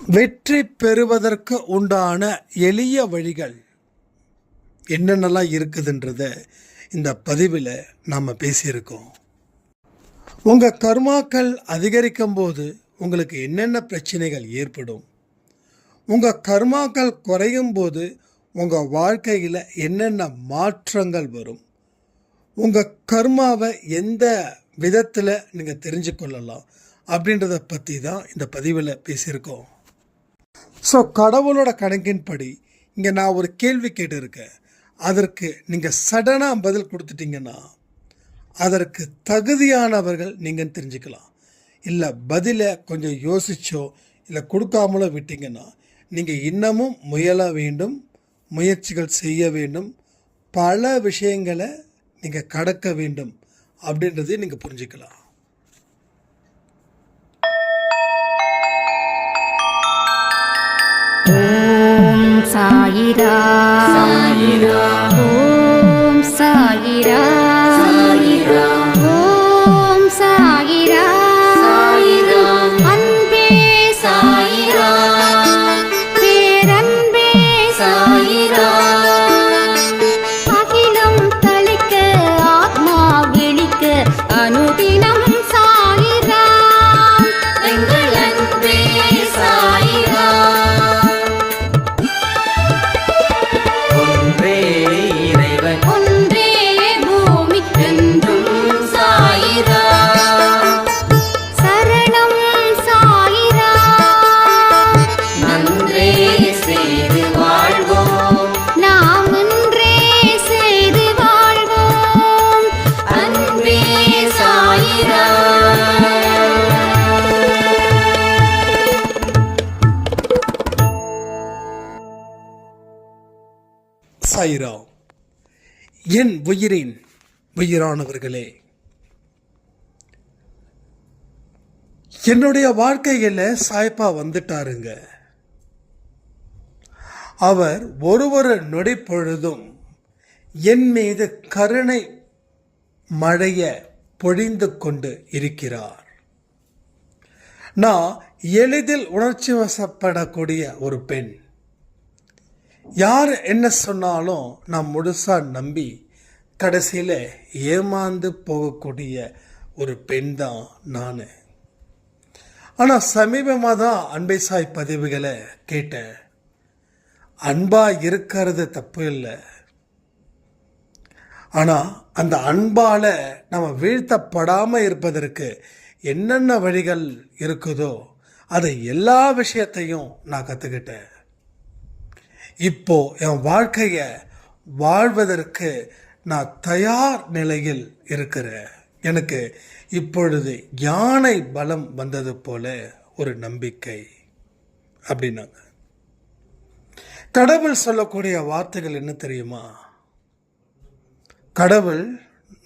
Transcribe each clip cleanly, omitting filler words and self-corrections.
வெற்றி பெறுவதற்கு உண்டான எளிய வழிகள் என்னென்னலாம் இருக்குதுன்றத இந்த பதிவில் நாம் பேசியிருக்கோம். உங்கள் கர்மாக்கள் அதிகரிக்கும் போது உங்களுக்கு என்னென்ன பிரச்சனைகள் ஏற்படும், உங்கள் கர்மாக்கள் குறையும் போது உங்கள் வாழ்க்கையில் என்னென்ன மாற்றங்கள் வரும், உங்கள் கர்மாவை எந்த விதத்தில் நீங்கள் தெரிஞ்சு கொள்ளலாம் அப்படின்றத பற்றி தான் இந்த பதிவில் பேசியிருக்கோம். ஸோ கடவுளோட கணக்கின்படி இங்கே நான் ஒரு கேள்வி கேட்டிருக்கேன். அதற்கு நீங்கள் சடனாக பதில் கொடுத்துட்டிங்கன்னா அதற்கு தகுதியானவர்கள் நீங்கள் தெரிஞ்சுக்கலாம். இல்லை பதிலை கொஞ்சம் யோசிச்சோ இல்லை கொடுக்காமலோ விட்டிங்கன்னா நீங்கள் இன்னமும் முயல வேண்டும், முயற்சிகள் செய்ய வேண்டும், பல விஷயங்களை நீங்கள் கடக்க வேண்டும் அப்படின்றதையும் நீங்கள் புரிஞ்சுக்கலாம். ஓம் சாயிரா சாயிரா, ஓம் சாயிரா சாயிரா, ஓம் சாயிரா சாயிரா, அன்பே சாயிரா, பேரன்பே சாயிரா, அகிலம் தளிக்க ஆத்மா விழிக்க அனுதினம் சாயிரா, எங்கள் அன்பே சாயிரா. சாயிராம். என் உயிரின் உயிரானவர்களே, என்னுடைய வாழ்க்கையில் சாய்ப்பா வந்துட்டாருங்க. அவர் ஒரு நொடி பொழுதும் என் மீது கருணை மழைய பொழிந்து கொண்டு இருக்கிறார். நான் எளிதில் உணர்ச்சி வசப்படக்கூடிய ஒரு பெண். யார் என்ன சொன்னாலும் நான் முழுசாக நம்பி கடைசியில் ஏமாந்து போகக்கூடிய ஒரு பெண் தான் நான். ஆனால் சமீபமாக தான் அன்பை சாய் பதிவுகளை கேட்டேன். அன்பாக இருக்கிறது தப்பு இல்லை, ஆனால் அந்த அன்பால் நம்ம வீழ்த்தப்படாமல் இருப்பதற்கு என்னென்ன வழிகள் இருக்குதோ அதை எல்லா விஷயத்தையும் நான் கற்றுக்கிட்டேன். இப்போ என் வாழ்க்கையை வாழ்வதற்கு நான் தயார் நிலையில் இருக்கிறேன். எனக்கு இப்பொழுது யானை பலம் வந்தது போல ஒரு நம்பிக்கை அப்படின்னாங்க. கடவுள் சொல்லக்கூடிய வார்த்தைகள் என்ன தெரியுமா? கடவுள்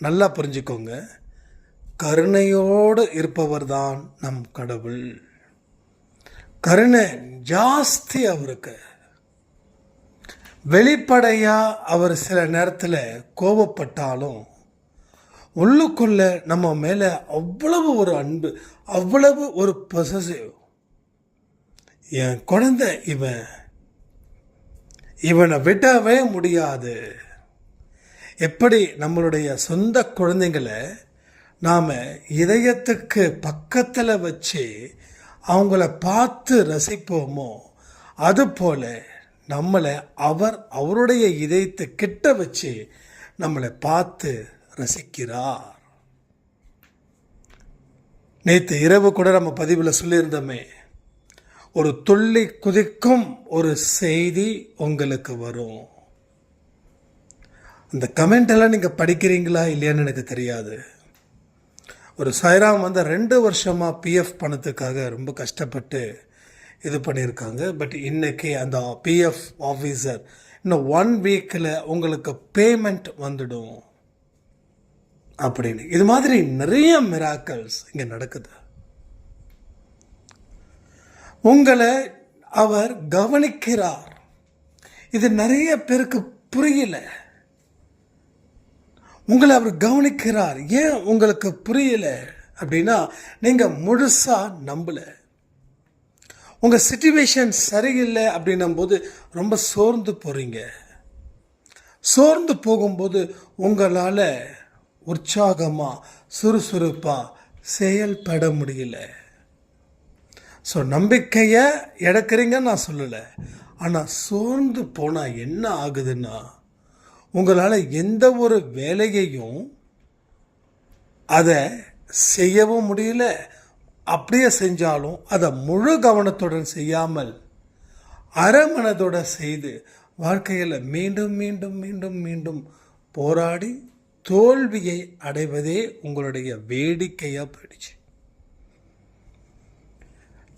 நல்லா புரிஞ்சுக்கோங்க, கருணையோடு இருப்பவர் தான் நம் கடவுள். கருணை ஜாஸ்தி அவருக்கு. வெளிப்படையாக அவர் சில நேரத்தில் கோபப்பட்டாலும் உள்ளுக்குள்ள நம்ம மேலே அவ்வளவு ஒரு அன்பு, அவ்வளவு ஒரு பொசசிவ். என் குழந்தை இவனை விடவே முடியாது. எப்படி நம்மளுடைய சொந்த குழந்தைங்களை நாம் இதயத்துக்கு பக்கத்தில் வச்சு அவங்கள பார்த்து ரசிப்போமோ அதுபோல் நம்மளை அவருடைய இதயத்தை கிட்ட வச்சு நம்மளை பார்த்து ரசிக்கிறார். நேற்று இரவு கூட நம்ம பதிவில் சொல்லியிருந்தோமே, ஒரு துள்ளி குதிக்கும் ஒரு செய்தி உங்களுக்கு வரும். அந்த கமெண்ட் எல்லாம் நீங்கள் படிக்கிறீங்களா இல்லையான்னு எனக்கு தெரியாது. ஒரு சாய்ராம் 2 வருஷமாக பிஎஃப் பணத்துக்காக ரொம்ப கஷ்டப்பட்டு இது பண்ணியிருக்காங்க. பட் இன்றைக்கி அந்த பிஎஃப் ஆஃபீஸர் இன்னும் 1 வீக்கில் உங்களுக்கு பேமெண்ட் வந்துடும் அப்படின்னு. இது மாதிரி நிறைய மிராக்கல்ஸ் இங்கே நடக்குது. உங்களை அவர் கவனிக்கிறார். இது நிறைய பேருக்கு புரியல. உங்களை அவர் கவனிக்கிறார். ஏன் உங்களுக்கு புரியல அப்படின்னா நீங்கள் முழுசாக நம்பலை. உங்கள் சிச்சுவேஷன் சரியில்லை அப்படின்னும் போது ரொம்ப சோர்ந்து போகிறீங்க. சோர்ந்து போகும்போது உங்களால் உற்சாகமாக சுறுசுறுப்பாக செயல்பட முடியல. ஸோ நம்பிக்கையை இழக்கிறீங்கன்னு நான் சொல்லலை. ஆனால் சோர்ந்து போனால் என்ன ஆகுதுன்னா, உங்களால் எந்த ஒரு வேலையையும் அதை செய்யவும் முடியல. அப்படியே செஞ்சாலும் அதை முழு கவனத்துடன் செய்யாமல் அரைமனதோடு செய்து வாழ்க்கையில் மீண்டும் மீண்டும் மீண்டும் மீண்டும் போராடி தோல்வியை அடைவதே உங்களுடைய வேடிக்கையாக போயிடுச்சு.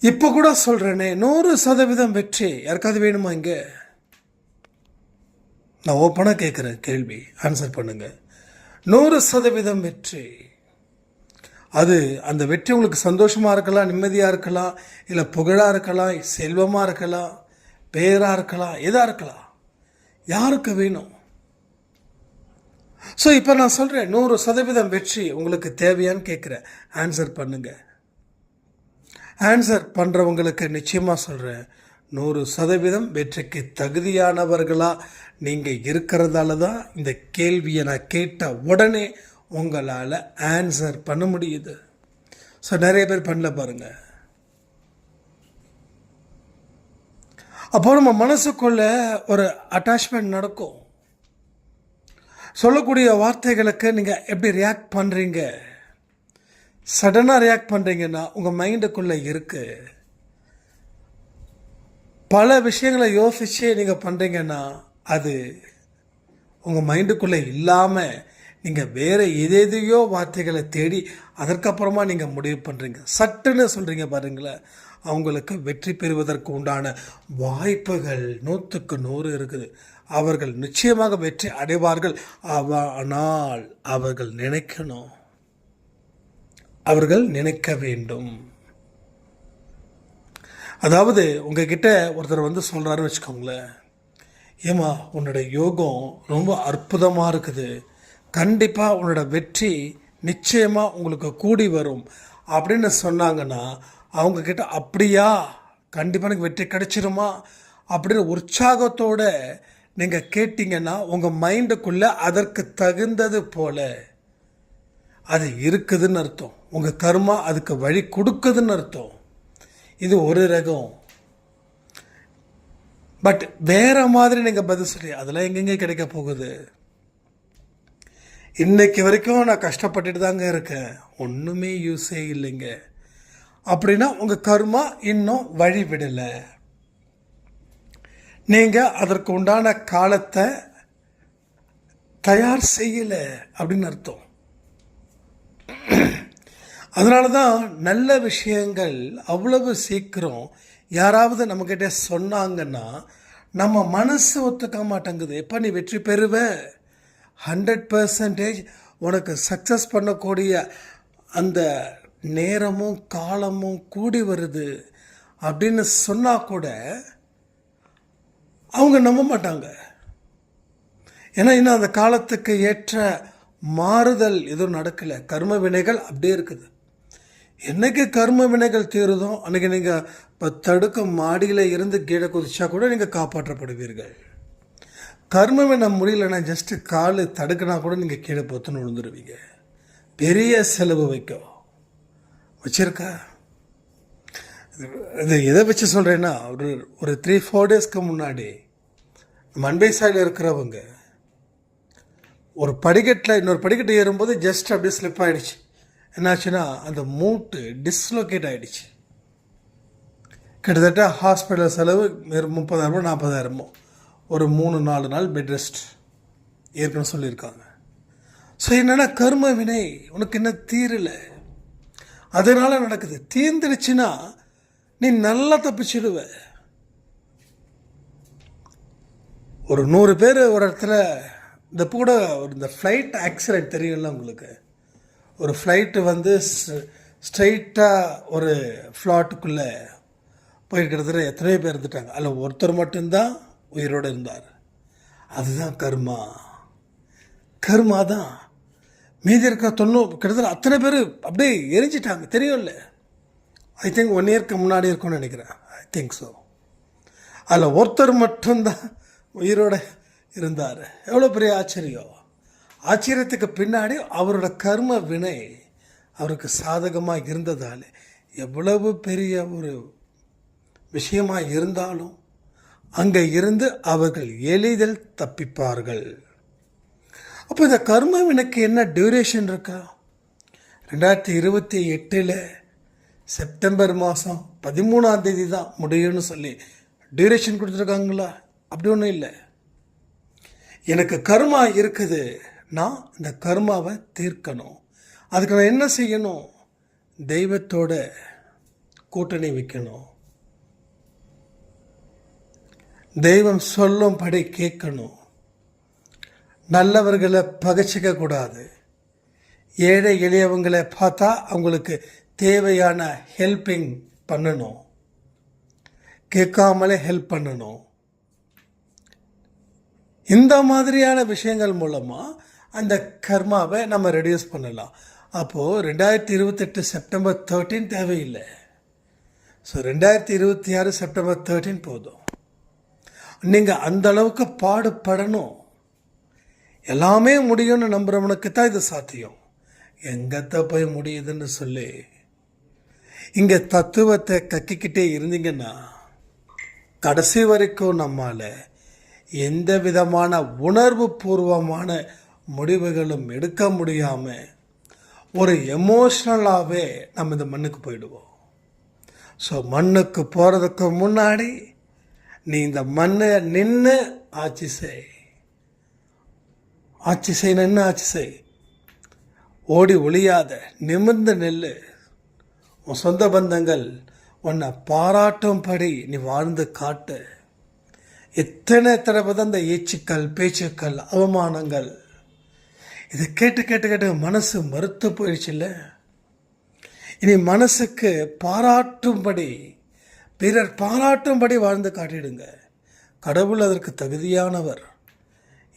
இப்போ கூட சொல்கிறேனே, 100% வெற்றி யாருக்காவது வேணுமா? இங்கே நான் ஓப்பனாக கேட்குறேன், கேள்வி ஆன்சர் பண்ணுங்கள். 100% வெற்றி. அது அந்த வெற்றி உங்களுக்கு சந்தோஷமாக இருக்கலாம், நிம்மதியாக இருக்கலாம், இல்லை புகழாக இருக்கலாம், செல்வமாக இருக்கலாம், பேராக இருக்கலாம், எதாக இருக்கலாம். யாருக்கு வேணும்? ஸோ இப்போ நான் சொல்கிறேன், 100% வெற்றி உங்களுக்கு தேவையான்னு கேட்குறேன். ஆன்சர் பண்ணுங்கள். ஆன்சர் பண்ணுறவங்களுக்கு நிச்சயமாக சொல்கிறேன், 100% வெற்றிக்கு தகுதியானவர்களாக நீங்கள் இருக்கிறதால தான் இந்த கேள்வியை நான் கேட்ட உடனே உங்களால் ஆன்சர் பண்ண முடியுது. ஸோ நிறைய பேர் பண்ணல பாருங்கள். அப்போ நம்ம மனசுக்குள்ள ஒரு அட்டாச்மெண்ட் நடக்கும். சொல்லக்கூடிய வார்த்தைகளுக்கு நீங்கள் எப்படி ரியாக்ட் பண்ணுறீங்க? சடனாக ரியாக்ட் பண்ணுறீங்கன்னா உங்கள் மைண்டுக்குள்ளே இருக்குது. பல விஷயங்களை யோசித்து நீங்கள் பண்ணுறீங்கன்னா அது உங்கள் மைண்டுக்குள்ளே இல்லாமல் நீங்கள் வேறு எதையோ வார்த்தைகளை தேடி அதற்கப்புறமா நீங்கள் முடிவு பண்ணுறீங்க. சட்டுன்னு சொல்கிறீங்க பாருங்களேன். அவங்களுக்கு வெற்றி பெறுவதற்கு உண்டான வாய்ப்புகள் 100க்கு 100 இருக்குது. அவர்கள் நிச்சயமாக வெற்றி அடைவார்கள். ஆனால் அவர்கள் நினைக்கணும், அவர்கள் நினைக்க வேண்டும். அதாவது உங்ககிட்ட ஒருத்தர் வந்து சொல்கிறாருன்னு வச்சுக்கோங்களேன், ஏமா உன்னோட யோகம் ரொம்ப அற்புதமாக இருக்குது, கண்டிப்பாக உன்னோட வெற்றி நிச்சயமாக உங்களுக்கு கூடி வரும் அப்படின்னு சொன்னாங்கன்னா, அவங்கக்கிட்ட அப்படியா, கண்டிப்பாக எனக்கு வெற்றி கிடைச்சிருமா அப்படின்னு உற்சாகத்தோடு நீங்கள் கேட்டிங்கன்னா உங்கள் மைண்டுக்குள்ளே அதற்கு தகுந்தது போல அது இருக்குதுன்னு அர்த்தம். உங்கள் கர்மா அதுக்கு வழி கொடுக்குதுன்னு அர்த்தம். இது ஒரு ரகம். பட் வேற மாதிரி நீங்கள் பதில் சொல்லி அதெல்லாம் எங்கெங்கே கிடைக்க போகுது? இன்னைக்கு வரைக்கும் நான் கஷ்டப்பட்டுட்டு தாங்க இருக்கேன், ஒன்றுமே யூஸே இல்லைங்க அப்படின்னா உங்கள் கர்மா இன்னும் வழி விடலை. நீங்கள் அதற்கு உண்டான காலத்தை தயார் செய்யலை அப்படின்னு அர்த்தம். அதனால தான் நல்ல விஷயங்கள் அவ்வளவு சீக்கிரம் யாராவது நம்மக்கிட்ட சொன்னாங்கன்னா நம்ம மனசு ஒத்துக்க மாட்டேங்குது. எப்போ நீ வெற்றி பெறுவ, 100% உனக்கு சக்ஸஸ் பண்ணக்கூடிய அந்த நேரமும் காலமும் கூடி வருது அப்படின்னு சொன்னால் கூட அவங்க நம்ப மாட்டாங்க. ஏன்னா இன்னும் அந்த காலத்துக்கு ஏற்ற மாறுதல் எதுவும் நடக்கலை. கர்ம வினைகள் அப்படியே இருக்குது. என்னைக்கு கர்ம வினைகள் தீருதோ அன்றைக்கி நீங்கள் இப்போ தடுக்க மாடியில் இருந்து கீழே குதிச்சா கூட நீங்கள் காப்பாற்றப்படுவீர்கள். கர்ம வினை முடியலன்னா ஜஸ்ட்டு கால் தடுக்கினா கூட நீங்கள் கீழே பொத்துன்னு விழுந்துருவீங்க. பெரிய செலவு வச்சிருக்கா. இது எதை வச்சு சொல்கிறேன்னா, ஒரு 3-4 டேஸ்க்கு முன்னாடி மண்பை சைடில் இருக்கிறவங்க ஒரு படிக்கட்டில் இன்னொரு படிக்கட்டு ஏறும்போது ஜஸ்ட் அப்படியே ஸ்லிப் ஆகிடுச்சு. என்னாச்சுன்னா அந்த மூட்டு டிஸ்லோகேட் ஆகிடுச்சு. கிட்டத்தட்ட ஹாஸ்பிட்டல் செலவு 30,000 40,000 ஒரு 3-4 நாள் பெட் ரெஸ்ட் ஏற்கனவே சொல்லியிருக்காங்க. ஸோ என்னென்னா கர்ம வினை உனக்கு என்ன தீரலை, அதனால் நடக்குது. தீர்ந்துடுச்சுன்னா நீ நல்லா தப்பிச்சிடுவ. ஒரு 100 பேர் ஒரு இடத்துல இந்த கூட இந்த ஃப்ளைட் ஆக்சிடெண்ட் தெரியும்ல உங்களுக்கு. ஒரு ஃப்ளைட்டு வந்து ஸ்ட்ரைட்டாக ஒரு ஃப்ளாட்டுக்குள்ளே போயிருக்கிறதுல எத்தனையோ பேர் இருந்துட்டாங்க. அதில் ஒருத்தர் மட்டும்தான் உயிரோடு இருந்தார். அதுதான் கர்மா தான். மீதி இருக்க 90 கிட்டத்தட்ட அத்தனை பேர் அப்படியே எரிஞ்சிட்டாங்க, தெரியும்ல. ஐ திங்க் 1 இயர்க்கு முன்னாடி இருக்கும்னு நினைக்கிறேன். I think so. அதில் ஒருத்தர் மட்டும்தான் உயிரோட இருந்தார். எவ்வளோ பெரிய ஆச்சரியம்! ஆச்சரியத்துக்கு பின்னாடி அவரோட கர்ம வினை அவருக்கு சாதகமாக இருந்ததால் எவ்வளவு பெரிய ஒரு விஷயமாக இருந்தாலும் அங்கே இருந்து அவர்கள் எளிதில் தப்பிப்பார்கள். அப்போ இந்த கர்ம வினைக்கு என்ன டியூரேஷன் இருக்கா? 2028 செப்டம்பர் மாதம் 13ஆம் தேதி தான் முடியும்னு சொல்லி டியூரேஷன் கொடுத்துருக்காங்களா? அப்படி ஒன்றும் இல்லை. எனக்கு கர்மா இருக்குது, நான் இந்த கர்மாவை தீர்க்கணும். அதுக்கு நான் என்ன செய்யணும்? தெய்வத்தோட கூட்டணி வைக்கணும், தெய்வம் சொல்லும்படி கேட்கணும், நல்லவர்களை பகைச்சிக்க கூடாது, ஏழை எளியவங்களை பார்த்தா அவங்களுக்கு தேவையான ஹெல்ப்பிங் பண்ணணும், கேட்காமலே ஹெல்ப் பண்ணணும். இந்த மாதிரியான விஷயங்கள் மூலமாக அந்த கர்மாவை நம்ம ரெடியூஸ் பண்ணலாம். அப்போது 2028 செப்டம்பர் 13 தேவையில்லை. ஸோ 2026 செப்டம்பர் 13 போதும். நீங்கள் அந்த அளவுக்கு பாடுபடணும். எல்லாமே முடியும்னு நம்புகிறவனுக்கு தான் இது சாத்தியம். எங்கத்த போய் முடியுதுன்னு சொல்லி இங்கே தத்துவத்தை கக்கிக்கிட்டே இருந்தீங்கன்னா கடைசி வரைக்கும் நம்மால் எந்த விதமான உணர்வு பூர்வமான முடிவுகளும் எடுக்க முடியாமல் ஒரு எமோஷ்னலாகவே நம்ம இந்த மண்ணுக்கு போயிடுவோம். ஸோ மண்ணுக்கு போகிறதுக்கு முன்னாடி நீ இந்த மண்ணை நின்று ஆட்சி செய். ஆட்சி செய், நின்று ஆட்சி செய். ஓடி ஒளியாத, நிமிர்ந்து நெல்லு. உன் சொந்த பந்தங்கள் உன்னை பாராட்டும்படி நீ வாழ்ந்து காட்டு. எத்தனை பேர் அந்த ஏச்சுக்கள், பேச்சுக்கள், அவமானங்கள் இதை கேட்டு கேட்டு கேட்டு மனசு மறுத்து போயிடுச்சுல்ல. இனி மனசுக்கு பாராட்டும்படி, பிறர் பாராட்டும்படி வாழ்ந்து காட்டிடுங்க. கடவுள் அதற்கு தகுதியானவர்.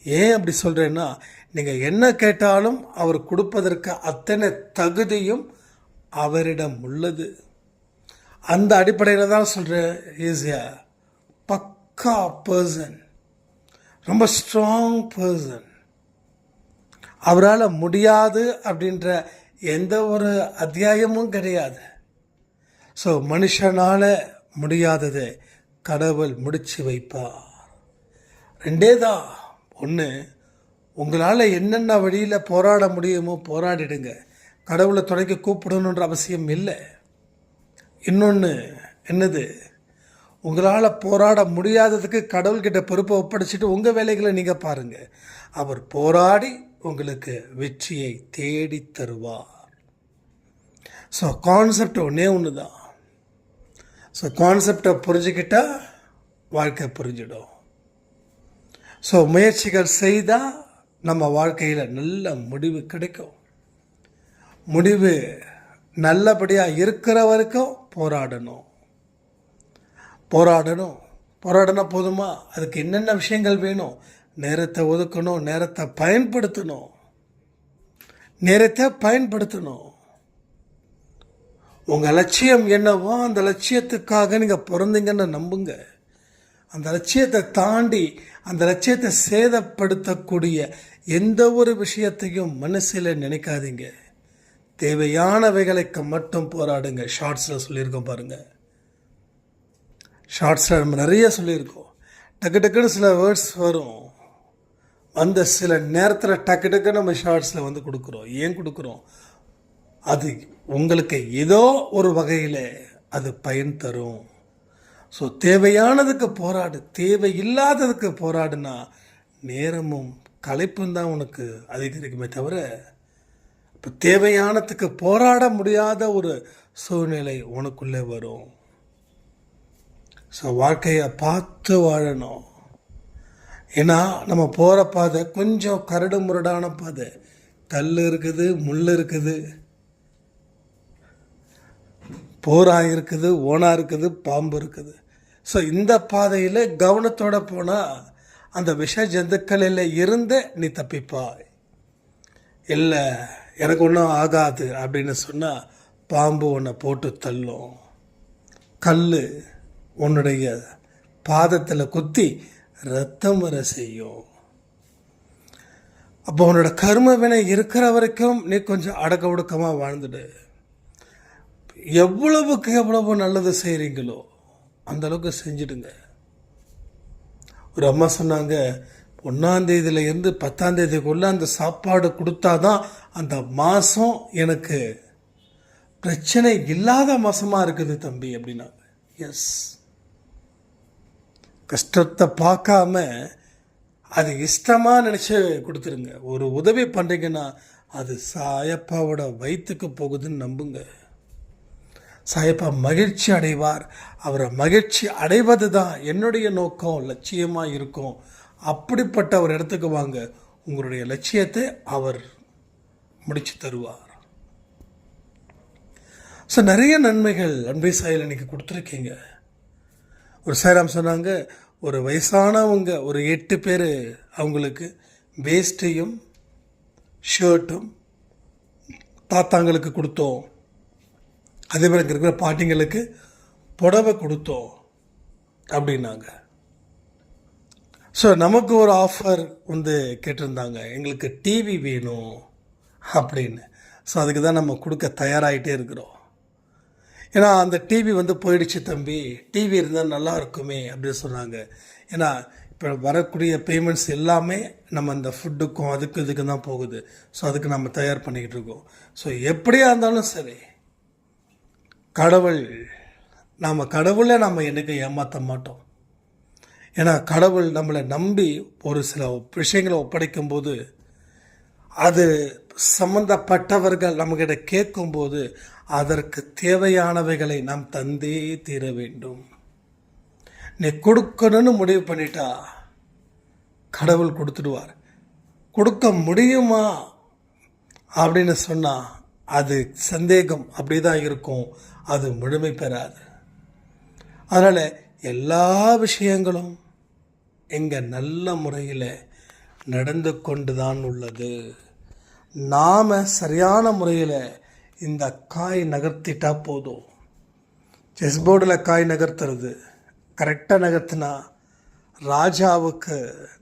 ஏன் அப்படி சொல்கிறேன்னா, நீங்கள் என்ன கேட்டாலும் அவர் கொடுப்பதற்கு அத்தனை தகுதியும் அவரிடம் உள்ளது. அந்த அடிப்படையில் தான் சொல்கிறேன். இஸ் எ பக்கா பர்சன், ரொம்ப ஸ்ட்ராங் பர்சன். அவரால் முடியாது அப்படின்ற எந்த ஒரு அத்தியாயமும் கிடையாது. ஸோ மனுஷனால் முடியாததை கடவுள் முடிச்சு வைப்பார். ரெண்டே தான். ஒன்று, உங்களால் என்னென்ன வழியில் போராட முடியுமோ போராடிடுங்க. கடவுளை துணைக்கு கூப்பிடணுன்ற அவசியம் இல்லை. இன்னொன்று என்னது, உங்களால் போராட முடியாததுக்கு கடவுள்கிட்ட பொறுப்பை ஒப்படைச்சிட்டு உங்கள் வேலைகளை நீங்கள் பாருங்கள். அவர் போராடி உங்களுக்கு வெற்றியை தேடி தருவார். ஸோ கான்செப்ட் ஒன்றே ஒன்று தான். ஸோ கான்செப்டை புரிஞ்சுக்கிட்டா வாழ்க்கை புரிஞ்சிடும். ஸோ முயற்சிகள் செய்தால் நம்ம வாழ்க்கையில் நல்ல முடிவு கிடைக்கும். முடிவு நல்லபடியாக இருக்கிற வரைக்கும் போராடணும். போராடினா போதுமா? அதுக்கு என்னென்ன விஷயங்கள் வேணும்? நேரத்தை ஒதுக்கணும், நேரத்தை பயன்படுத்தணும். உங்கள் லட்சியம் என்னவோ அந்த லட்சியத்துக்காக நீங்கள் பிறந்தீங்கன்னு நம்புங்க. அந்த லட்சியத்தை தாண்டி அந்த லட்சியத்தை சேதப்படுத்தக்கூடிய எந்த ஒரு விஷயத்தையும் மனசில் நினைக்காதீங்க. தேவையானவைகளுக்கு மட்டும் போராடுங்க. ஷார்ட்ஸில் சொல்லியிருக்கோம் பாருங்கள். ஷார்ட்ஸில் நம்ம நிறைய சொல்லியிருக்கோம். டக்குன்னு சில வேர்ட்ஸ் வரும். அந்த சில நேரத்தில் டக்கு நம்ம ஷார்ட்ஸில் வந்து கொடுக்குறோம். ஏன் கொடுக்குறோம்? அது உங்களுக்கு ஏதோ ஒரு வகையில் அது பயன் தரும். ஸோ தேவையானதுக்கு போராடு. தேவையில்லாததுக்கு போராடுனா நேரமும் களைப்பும் தான் உனக்கு அதிகரிக்குமே தவிர, இப்போ தேவையானதுக்கு போராட முடியாத ஒரு சூழ்நிலை உனக்குள்ளே வரும். ஸோ வாழ்க்கையை பார்த்து வாழணும். ஏன்னா நம்ம போகிற பாதை கொஞ்சம் கரடு முரடான பாதை. கல் இருக்குது, முள் இருக்குது, போரா இருக்குது, ஓனா இருக்குது, பாம்பு இருக்குது. ஸோ இந்த பாதையில் கவனத்தோடு போனால் அந்த விஷ ஜந்துக்களில் இருந்து நீ தப்பிப்பாய். இல்லை எனக்கு ஒன்றும் ஆகாது அப்படின்னு சொன்னால் பாம்பு உன்னை போட்டு தள்ளும். கல் உன்னுடைய பாதத்தில் குத்தி ரத்தம் வர செய்யும். அப்போ உன்னோட கர்ம வினை இருக்கிற வரைக்கும் நீ கொஞ்சம் அடக்க ஒடுக்கமாக வாழ்ந்துடு. எவ்வளவுக்கு எவ்வளவு நல்லது செய்கிறீங்களோ அந்த அளவுக்கு செஞ்சிடுங்க. ஒரு அம்மா சொன்னாங்க, 1ஆம் தேதியிலேருந்து 10ஆம் தேதிக்குள்ளே அந்த சாப்பாடு கொடுத்தாதான் அந்த மாதம் எனக்கு பிரச்சனை இல்லாத மாதமாக இருக்குது தம்பி அப்படின்னாங்க. எஸ், கஷ்டத்தை பார்க்காம அது இஷ்டமாக நினச்சி கொடுத்துருங்க. ஒரு உதவி பண்ணுறீங்கன்னா அது சாயப்பாவோட வயிற்றுக்கு போகுதுன்னு நம்புங்க. சாயப்பா மகிழ்ச்சி அடைவார். அவரை மகிழ்ச்சி அடைவது தான் என்னுடைய நோக்கம், லட்சியமாக இருக்கும். அப்படிப்பட்ட ஒரு இடத்துக்கு வாங்க, உங்களுடைய லட்சியத்தை அவர் முடிச்சு தருவார். ஸோ நிறைய நன்மைகள் அன்பை சாயில் இன்னைக்கு கொடுத்துருக்கீங்க. ஒரு சாய்ராம் சொன்னாங்க, ஒரு வயசானவங்க ஒரு 8 பேர் அவங்களுக்கு வேஷ்டியும் ஷர்ட்டும் தாத்தாங்களுக்கு கொடுத்தோம். அதே மாதிரி இங்கே இருக்கிற பாட்டிங்களுக்கு புடவை கொடுத்தோம் அப்படின்னாங்க. ஸோ நமக்கு ஒரு ஆஃபர் வந்து கேட்டிருந்தாங்க, எங்களுக்கு டிவி வேணும் அப்படின்னு. ஸோ அதுக்கு தான் நம்ம கொடுக்க தயாராகிட்டே இருக்கிறோம். ஏன்னா அந்த டிவி வந்து போயிடுச்சு தம்பி, டிவி இருந்தால் நல்லா இருக்குமே அப்படின்னு சொன்னாங்க. ஏன்னா இப்போ வரக்கூடிய பேமெண்ட்ஸ் எல்லாமே நம்ம இந்த ஃபுட்டுக்கும் அதுக்கு இதுக்கு தான் போகுது. ஸோ அதுக்கு நம்ம தயார் பண்ணிக்கிட்டு இருக்கோம். ஸோ எப்படியா இருந்தாலும் சரி, கடவுளை நம்ம என்றைக்கு ஏமாற்ற மாட்டோம். ஏன்னா கடவுள் நம்மளை நம்பி ஒரு சில விஷயங்களை ஒப்படைக்கும் போது, அது சம்பந்தப்பட்டவர்கள் நம்மகிட்ட கேட்கும்போது அதற்கு தேவையானவைகளை நாம் தந்தே தீர வேண்டும். நீ கொடுக்கணும்னு முடிவு பண்ணிட்டா கடவுள் கொடுத்துடுவார். கொடுக்க முடியுமா அப்படின்னு சொன்னால் அது சந்தேகம், அப்படி தான் இருக்கும், அது முழுமை பெறாது. அதனால் எல்லா விஷயங்களும் எங்கள் நல்ல முறையில் நடந்து கொண்டு தான் உள்ளது. நாம் சரியான முறையில் இந்த காய் நகர்த்திட்டா போதும். செஸ் போர்டில் காய் நகர்த்துறது கரெக்டாக நகர்த்தினா ராஜாவுக்கு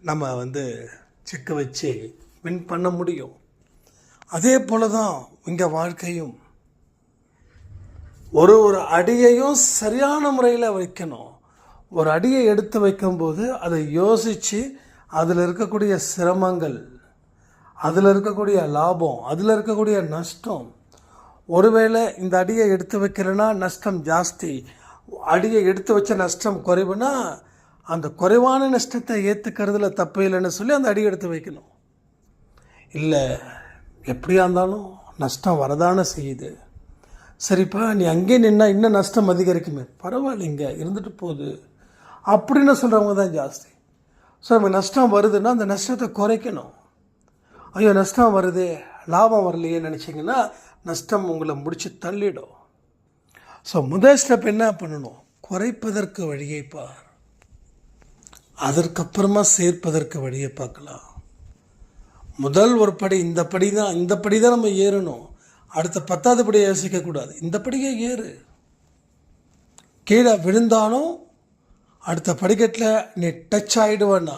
நம்ம வந்து செக் வச்சு வின் பண்ண முடியும். அதே போல தான் இங்கே வாழ்க்கையும். ஒரு அடியையும் சரியான முறையில் வைக்கணும். ஒரு அடியை எடுத்து வைக்கும்போது அதை யோசித்து அதில் இருக்கக்கூடிய சிரமங்கள், அதில் இருக்கக்கூடிய லாபம், அதில் இருக்கக்கூடிய நஷ்டம், ஒருவேளை இந்த அடியை எடுத்து வைக்கிறேன்னா நஷ்டம் ஜாஸ்தி, அடியை எடுத்து வச்ச நஷ்டம் குறைவுனா அந்த குறைவான நஷ்டத்தை ஏற்றுக்கிறதுல தப்பு இல்லைன்னு சொல்லி அந்த அடியை எடுத்து வைக்கணும். இல்லை, எப்படியா இருந்தாலும் நஷ்டம் வரதானே செய்யுது. சரிப்பா, நீ அங்கே நின்னா இன்னும் நஷ்டம் அதிகரிக்குமே, பரவாயில்லைங்க இருந்துட்டு போகுது அப்படின்னு சொல்கிறவங்க தான் ஜாஸ்தி. ஸோ நம்ம நஷ்டம் வருதுன்னா அந்த நஷ்டத்தை குறைக்கணும். ஐயோ நஷ்டம் வருது, லாபம் வரலையே நினச்சிங்கன்னா நஷ்டம் உங்களை முடித்து தள்ளிடும். ஸோ முதல் ஸ்டெப் என்ன பண்ணணும்? குறைப்பதற்கு வழியை பார், அதற்கப்புறமா சேர்ப்பதற்கு வழியை பார்க்கலாம். முதல் ஒரு படி, இந்த படி தான் நம்ம ஏறணும். அடுத்த 10வது படியை யோசிக்கக்கூடாது. இந்த படியை ஏறு. கீழே விழுந்தாலும் அடுத்த படிக்கட்டில் நீ டச் ஆகிடுவேன்னா,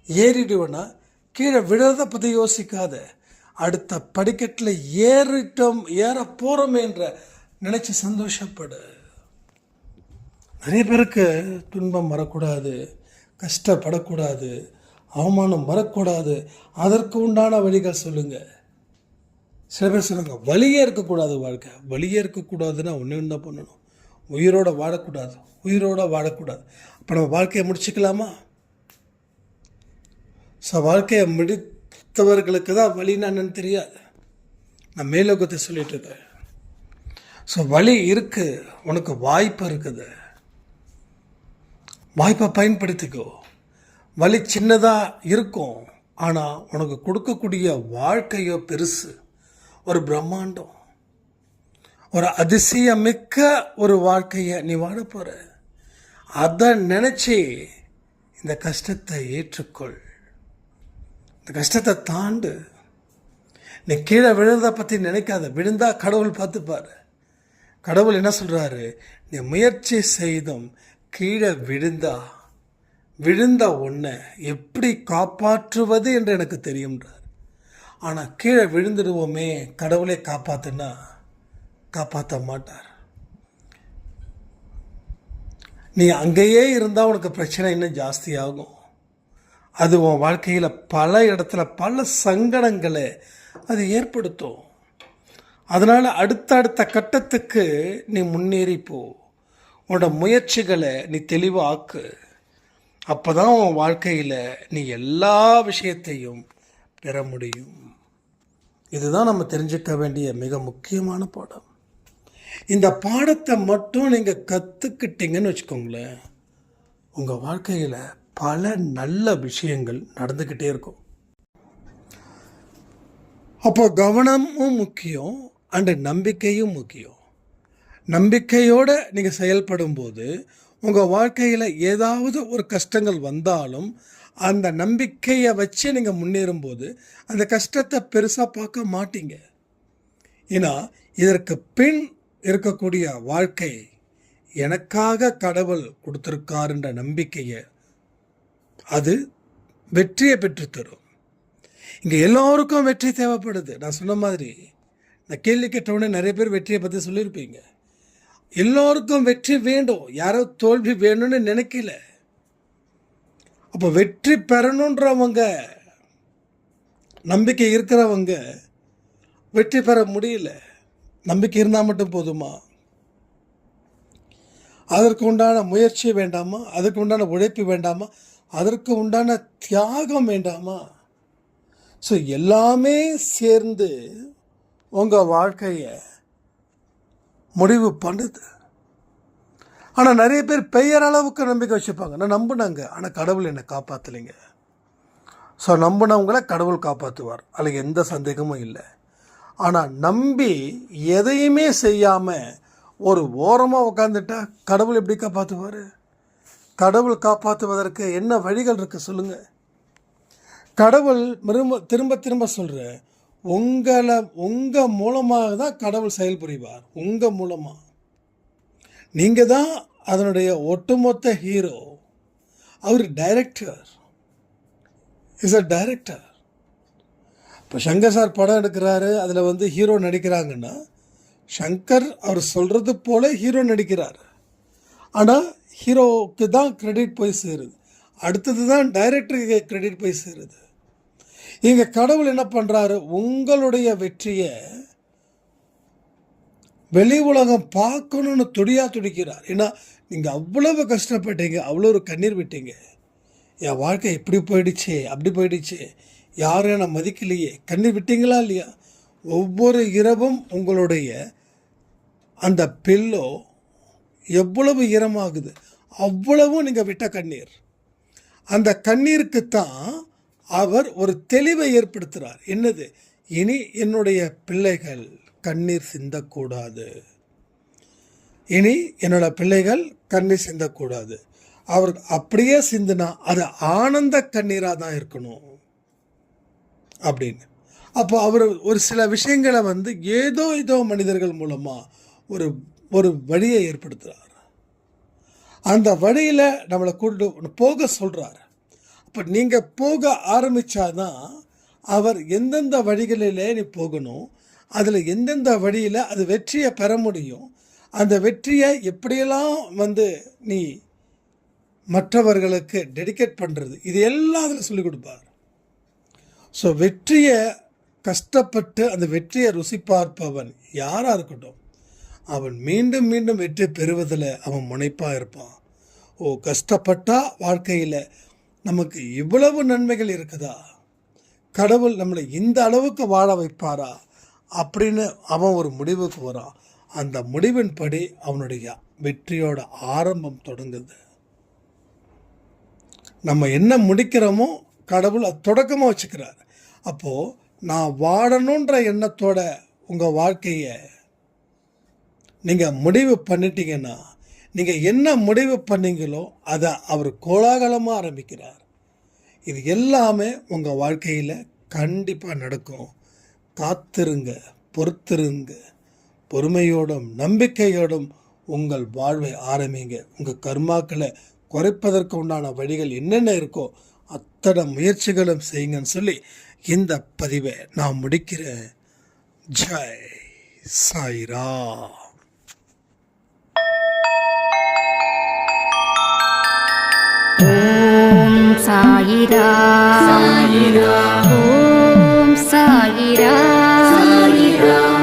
ஏறிடுவேன்னா, கீழே விழுறதை பற்றி யோசிக்காத. அடுத்த படிக்கட்டில் ஏற போகிறோமேன்ற நினச்சி சந்தோஷப்படு. நிறைய பேருக்கு துன்பம் வரக்கூடாது, கஷ்டப்படக்கூடாது, அவமானம் வரக்கூடாது. அதற்கு உண்டான வழிகள் சொல்லுங்கள். சில பேர் சொல்லுங்க, வலியே இருக்கக்கூடாது, வாழ்க்கை வலியே இருக்கக்கூடாதுன்னா ஒன்று தான் பண்ணணும், உயிரோடு வாழக்கூடாது. அப்போ நம்ம வாழ்க்கையை முடிச்சுக்கலாமா? ஸோ வாழ்க்கையை முடித்தவர்களுக்கு தான் வலின்னா என்னன்னு தெரியாது. நான் மேலோகத்தை சொல்லிட்டு இருக்கேன். ஸோ வலி இருக்குது, உனக்கு வாய்ப்பு இருக்குது, வாய்ப்பை பயன்படுத்திக்கோ. வலி சின்னதாக இருக்கும், ஆனால் உனக்கு கொடுக்கக்கூடிய வாழ்க்கையோ பெருசு, ஒரு பிரம்மாண்டம், ஒரு அதிசயமிக்க ஒரு வாழ்க்கையை நீ வாழ போகிற. அதை நினச்சி இந்த கஷ்டத்தை ஏற்றுக்கொள், இந்த கஷ்டத்தை தாண்டு. நீ கீழே விழுறதை பற்றி நினைக்காத. விழுந்தா கடவுள் பார்த்துப்பார். கடவுள் என்ன சொல்கிறாரு? நீ முயற்சி செய்தும் கீழே விழுந்த உன்னை எப்படி காப்பாற்றுவது என்று எனக்கு தெரியும்ன்றார். ஆனால் கீழே விழுந்துடுவோமே, கடவுளே காப்பாற்றுனா காப்பாற்ற மாட்டார். நீ அங்கேயே இருந்தால் உனக்கு பிரச்சனை இன்னும் ஜாஸ்தியாகும். அது உன் வாழ்க்கையில் பல இடத்துல பல சங்கடங்களை அது ஏற்படுத்தும். அதனால் அடுத்த கட்டத்துக்கு நீ முன்னேறிப்போ, உன்னோட முயற்சிகளை நீ தெளிவாக்கு. அப்போ தான் உன் வாழ்க்கையில் நீ எல்லா விஷயத்தையும் பெற முடியும். இதுதான் நம்ம தெரிஞ்சுக்க வேண்டிய மிக முக்கியமான பாடம். இந்த பாடத்தை மட்டும் நீங்கள் கற்றுக்கிட்டீங்கன்னு வச்சுக்கோங்களேன், உங்கள் வாழ்க்கையில் பல நல்ல விஷயங்கள் நடந்துக்கிட்டே இருக்கும். அப்போ கவனமும் முக்கியம் அண்டு நம்பிக்கையும் முக்கியம். நம்பிக்கையோடு நீங்கள் செயல்படும் போது உங்கள் வாழ்க்கையில் ஏதாவது ஒரு கஷ்டங்கள் வந்தாலும் அந்த நம்பிக்கையை வச்சு நீங்கள் முன்னேறும்போது அந்த கஷ்டத்தை பெருசாக பார்க்க மாட்டீங்க. ஏன்னா இதற்கு பின் இருக்கக்கூடிய வாழ்க்கை எனக்காக கடவுள் கொடுத்துருக்காருன்ற நம்பிக்கையை அது வெற்றியை பெற்றுத்தரும். இங்கே எல்லோருக்கும் வெற்றி தேவைப்படுது. நான் சொன்ன மாதிரி நான் கேள்வி கேட்டவுடனே நிறைய பேர் வெற்றியை பற்றி சொல்லியிருப்பீங்க. எல்லோருக்கும் வெற்றி வேண்டும், யாரோ தோல்வி வேணும்னு நினைக்கல. அப்போ வெற்றி பெறணுன்றவங்க, நம்பிக்கை இருக்கிறவங்க வெற்றி பெற முடியல. நம்பிக்கை இருந்தால் மட்டும் போதுமா? அதற்கு உண்டான முயற்சி வேண்டாமா? அதற்கு உண்டான உழைப்பு வேண்டாமா? அதற்கு உண்டான தியாகம் வேண்டாமா? ஸோ எல்லாமே சேர்ந்து உங்கள் வாழ்க்கையை முடிவு பண்ணுது. ஆனால் நிறைய பேர் பெயரளவுக்கு நம்பிக்கை வச்சுப்பாங்க. நான் நம்பினாங்க, ஆனால் கடவுள் என்னை காப்பாற்றலைங்க. ஸோ நம்பினவங்கள கடவுள் காப்பாற்றுவார், அதில் எந்த சந்தேகமும் இல்லை. ஆனால் நம்பி எதையுமே செய்யாமல் ஒரு ஓரமாக உட்காந்துட்டா கடவுள் எப்படி காப்பாற்றுவார்? கடவுள் காப்பாற்றுவதற்கு என்ன வழிகள் இருக்குது சொல்லுங்கள்? கடவுள் திரும்ப திரும்ப சொல்கிறேன், உங்கள் மூலமாக தான் கடவுள் செயல்புரிவார். உங்கள் மூலமாக நீங்கள் தான் அதனுடைய ஒட்டுமொத்த ஹீரோ. அவர் டைரக்டர், இஸ் அ டைரக்டர். இப்போ சங்கர் சார் படம் எடுக்கிறாரு, அதில் ஹீரோ நடிக்கிறாங்கன்னா சங்கர் அவர் சொல்கிறது போல ஹீரோ நடிக்கிறார். ஆனால் ஹீரோவுக்கு தான் கிரெடிட் போய் சேருது, அடுத்தது தான் டைரக்டருக்கு கிரெடிட் போய் சேருது. இங்கே கடவுள் என்ன பண்ணுறாரு? உங்களுடைய வெற்றியை வெளி உலகம் பார்க்கணுன்னு துடிக்கிறார். ஏன்னா நீங்கள் அவ்வளவு கஷ்டப்பட்டீங்க, அவ்வளோ ஒரு கண்ணீர் விட்டீங்க. என் வாழ்க்கை இப்படி போயிடுச்சு, அப்படி போயிடுச்சு, யாரும் என்னை மதிக்கலையே, கண்ணீர் விட்டீங்களா இல்லையா? ஒவ்வொரு இரவும் உங்களுடைய அந்த பில்லோ எவ்வளவு ஈரமாகுது, அவ்வளவும் நீங்கள் விட்ட கண்ணீர். அந்த கண்ணீருக்குத்தான் அவர் ஒரு தெளிவை ஏற்படுத்துகிறார். என்னது? இனி என்னுடைய பிள்ளைகள் கண்ணீர் சிந்தக்கூடாது, இனி என்னோட பிள்ளைகள் கண்ணீர் சிந்தக்கூடாது. அவர் அப்படியே சிந்தினா அது ஆனந்த கண்ணீராக தான் இருக்கணும் அப்படின்னு. அப்போ அவர் ஒரு சில விஷயங்களை ஏதோ மனிதர்கள் மூலமாக ஒரு வழியை ஏற்படுத்துகிறார். அந்த வழியில் நம்மளை கூட்டு போக சொல்கிறார். அப்போ நீங்கள் போக ஆரம்பித்தாதான் அவர் எந்தெந்த வழிகளிலே நீ போகணும், அதில் எந்தெந்த வழியில் அது வெற்றியை பெற முடியும், அந்த வெற்றியை எப்படியெல்லாம் நீ மற்றவர்களுக்கு டெடிகேட் பண்ணுறது, இது எல்லாம் அதில் சொல்லிக் கொடுப்பார். ஸோ வெற்றியை கஷ்டப்பட்டு அந்த வெற்றியை ருசி பார்ப்பவன் யாராக இருக்கட்டும், அவன் மீண்டும் மீண்டும் வெற்றி பெறுவதில் அவன் முனைப்பாக இருப்பான். கஷ்டப்பட்டால் வாழ்க்கையில் நமக்கு இவ்வளவு நன்மைகள் இருக்குதா, கடவுள் நம்மளை இந்த அளவுக்கு வாழ வைப்பாரா அப்படின்னு அவன் ஒரு முடிவுக்கு வரான். அந்த முடிவின்படி அவனுடைய வெற்றியோட ஆரம்பம் தொடங்குது. நம்ம என்ன முடிக்கிறோமோ கடவுள் அது தொடக்கமாக வச்சுக்கிறார். அப்போது நான் வாழணுன்ற எண்ணத்தோட உங்கள் வாழ்க்கையை நீங்கள் முடிவு பண்ணிட்டீங்கன்னா, நீங்கள் என்ன முடிவு பண்ணீங்களோ அதை அவர் கோலாகலமாக ஆரம்பிக்கிறார். இது எல்லாமே உங்கள் வாழ்க்கையில் கண்டிப்பாக நடக்கும். காத்திருங்க, பொறுத்திருங்க, பொறுமையோடும் நம்பிக்கையோடும் உங்கள் வாழ்வை ஆரம்பிங்க. உங்கள் கர்மாக்களை குறைப்பதற்கு உண்டான வழிகள் என்னென்ன இருக்கோ அத்தனை முயற்சிகளும் செய்யுங்கன்னு சொல்லி இந்த பதிவை நான் முடிக்கிறேன். ஜெய் சாய்ராம். ஓம் சாயிரா சாயிரா ஓம் சாயிரா சாயிரா